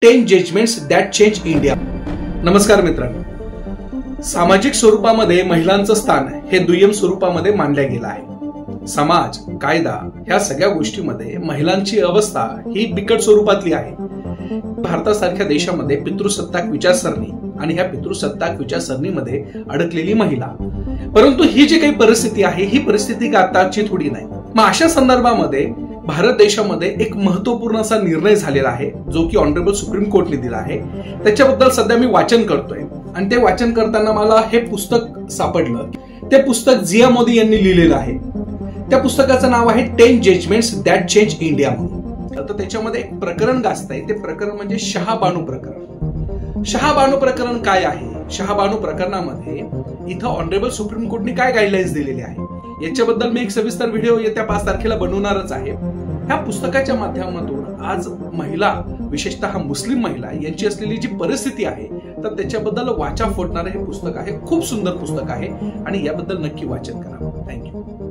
10 judgments that change India. नमस्कार मित्रांनो, सामाजिक स्वरूपामध्ये महिलांचं स्थान हे दुय्यम स्वरूपामध्ये मानलं गेलं आहे. समाज, कायदा ह्या सगळ्या गोष्टींमध्ये महिलांची अवस्था ही बिकट स्वरूपातली आहे. भारतासारख्या देशामध्ये पितृसत्ताक विचारसरणी आणि ह्या पितृसत्ताक विचारसरणीमध्ये अडकलेली महिला, परंतु ही जी काही परिस्थिती आहे ही परिस्थिती आताची थोडी नाही. मग अशा संदर्भामध्ये भारत देशामध्ये एक महत्वपूर्ण असा निर्णय झालेला आहे जो की ऑनरेबल सुप्रीम कोर्टने दिला आहे. त्याच्याबद्दल सध्या मी वाचन करतोय आणि ते वाचन करताना मला हे पुस्तक सापडलं. ते पुस्तक जिया मोदी यांनी लिहिलेलं आहे. त्या पुस्तकाचं नाव आहे 10 जजमेंट्स दॅट चेंज इंडिया म्हणून. तर त्याच्यामध्ये एक प्रकरण गाजतंय. ते प्रकरण म्हणजे शहाबानू प्रकरण. शहाबानू प्रकरण काय आहे? शहाबानू प्रकरणामध्ये इथं ऑनरेबल सुप्रीम कोर्टने काय गाईडलाईन्स दिलेले आहे याच्याबद्दल मी एक सविस्तर व्हिडिओ येत्या 5 तारखेला बनवणारच आहे. ह्या पुस्तकाच्या माध्यमातून आज महिला, विशेषतः मुस्लिम महिला यांची असलेली जी परिस्थिती आहे तर त्याच्याबद्दल वाचा फोडणारं हे पुस्तक आहे. खूप सुंदर पुस्तक आहे आणि याबद्दल नक्की वाचन करा. थँक्यू.